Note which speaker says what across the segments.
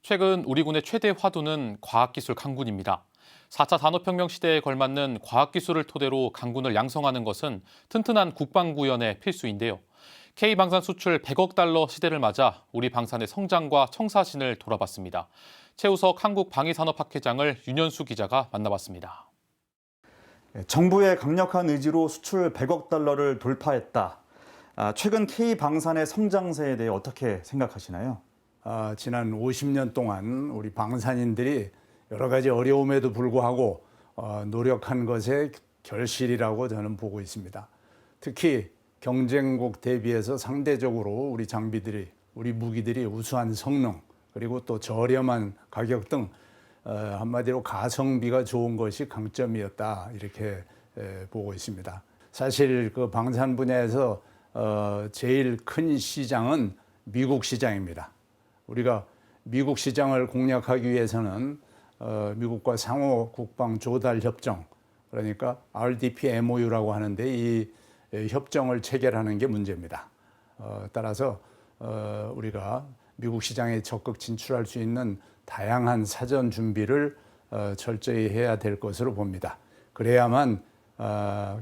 Speaker 1: 최근 우리 군의 최대 화두는 과학기술 강군입니다. 4차 산업혁명 시대에 걸맞는 과학기술을 토대로 강군을 양성하는 것은 튼튼한 국방구현의 필수인데요. K방산 수출 100억 달러 시대를 맞아 우리 방산의 성장과 청사진을 돌아봤습니다. 최우석 한국방위산업학회장을 윤현수 기자가 만나봤습니다.
Speaker 2: 정부의 강력한 의지로 수출 100억 달러를 돌파했다. 최근 K방산의 성장세에 대해 어떻게 생각하시나요?
Speaker 3: 지난 50년 동안 우리 방산인들이 여러 가지 어려움에도 불구하고 노력한 것의 결실이라고 저는 보고 있습니다. 특히 경쟁국 대비해서 상대적으로 우리 장비들이, 우리 무기들이 우수한 성능, 그리고 또 저렴한 가격 등 한마디로 가성비가 좋은 것이 강점이었다, 이렇게 보고 있습니다. 사실 그 방산 분야에서 제일 큰 시장은 미국 시장입니다. 우리가 미국 시장을 공략하기 위해서는 미국과 상호 국방 조달 협정, 그러니까 RDP MOU라고 하는데 이 협정을 체결하는 게 문제입니다. 따라서 우리가 미국 시장에 적극 진출할 수 있는 다양한 사전 준비를 철저히 해야 될 것으로 봅니다. 그래야만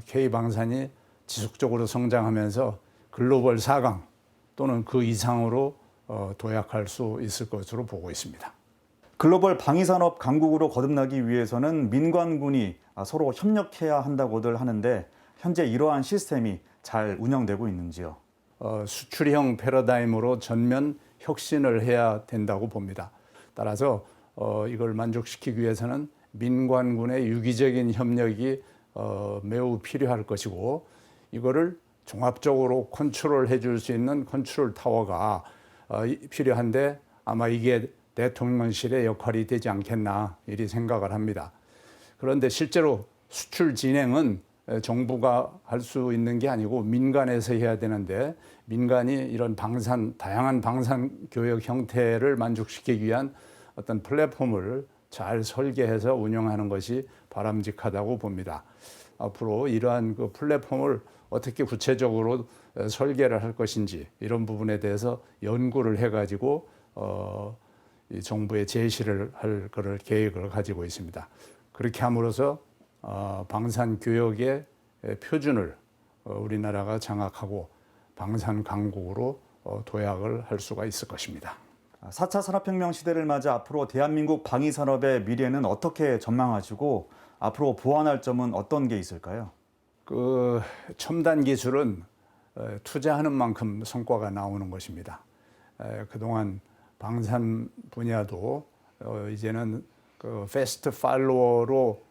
Speaker 3: K방산이 지속적으로 성장하면서 글로벌 4강 또는 그 이상으로 도약할 수 있을 것으로 보고 있습니다.
Speaker 2: 글로벌 방위산업 강국으로 거듭나기 위해서는 민관군이 서로 협력해야 한다고들 하는데 현재 이러한 시스템이 잘 운영되고 있는지요?
Speaker 3: 수출형 패러다임으로 전면 혁신을 해야 된다고 봅니다. 따라서 이걸 만족시키기 위해서는 민관군의 유기적인 협력이 매우 필요할 것이고, 이거를 종합적으로 컨트롤해 줄 수 있는 컨트롤 타워가 필요한데 아마 이게 대통령실의 역할이 되지 않겠나 이리 생각을 합니다. 그런데 실제로 수출 진행은 정부가 할 수 있는 게 아니고 민간에서 해야 되는데, 민간이 이런 다양한 방산 교역 형태를 만족시키기 위한 어떤 플랫폼을 잘 설계해서 운영하는 것이 바람직하다고 봅니다. 앞으로 이러한 그 플랫폼을 어떻게 구체적으로 설계를 할 것인지 이런 부분에 대해서 연구를 해가지고 이 정부에 제시를 할 그럴 계획을 가지고 있습니다. 그렇게 함으로써 방산 교역의 표준을 우리나라가 장악하고 방산 강국으로 도약을 할 수가 있을 것입니다.
Speaker 2: 4차 산업혁명 시대를 맞아 앞으로 대한민국 방위산업의 미래는 어떻게 전망하시고 앞으로 보완할 점은 어떤 게 있을까요?
Speaker 3: 그 첨단 기술은 투자하는 만큼 성과가 나오는 것입니다. 그동안 방산 분야도 이제는 그 패스트 팔로워로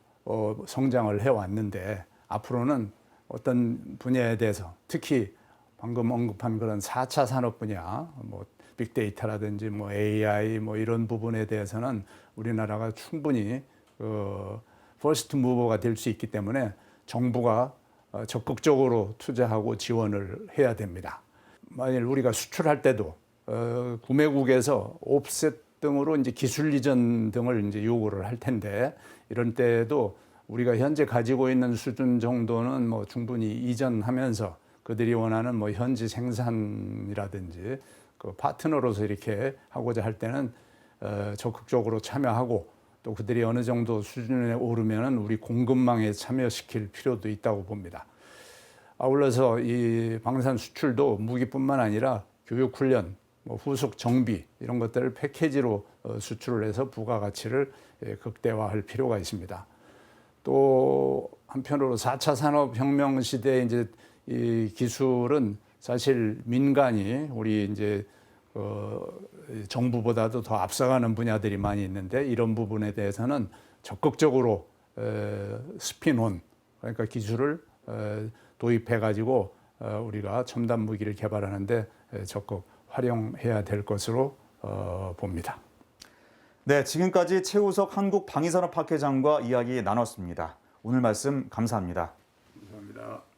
Speaker 3: 성장을 해왔는데, 앞으로는 어떤 분야에 대해서 특히 방금 언급한 그런 4차 산업 분야, 뭐 빅데이터라든지 뭐 AI 뭐 이런 부분에 대해서는 우리나라가 충분히 퍼스트 무버가 될 수 있기 때문에 정부가 적극적으로 투자하고 지원을 해야 됩니다. 만일 우리가 수출할 때도 구매국에서 옵셋 등으로 이제 기술 이전 등을 이제 요구를 할 텐데, 이런 때에도 우리가 현재 가지고 있는 수준 정도는 뭐 충분히 이전하면서 그들이 원하는 뭐 현지 생산이라든지 그 파트너로서 이렇게 하고자 할 때는 적극적으로 참여하고, 또 그들이 어느 정도 수준에 오르면은 우리 공급망에 참여시킬 필요도 있다고 봅니다. 아울러서 이 방산 수출도 무기뿐만 아니라 교육훈련, 뭐 후속 정비 이런 것들을 패키지로 수출을 해서 부가가치를 극대화할 필요가 있습니다. 또 한편으로 4차 산업혁명 시대에 이제 이 기술은 사실 민간이 우리 이제 정부보다도 더 앞서가는 분야들이 많이 있는데, 이런 부분에 대해서는 적극적으로 스핀온, 그러니까 기술을 도입해 가지고 우리가 첨단 무기를 개발하는데 적극 활용해야 될 것으로 봅니다.
Speaker 2: 네, 지금까지 최우석 한국방위산업학회장과 이야기 나눴습니다. 오늘 말씀 감사합니다.
Speaker 3: 감사합니다.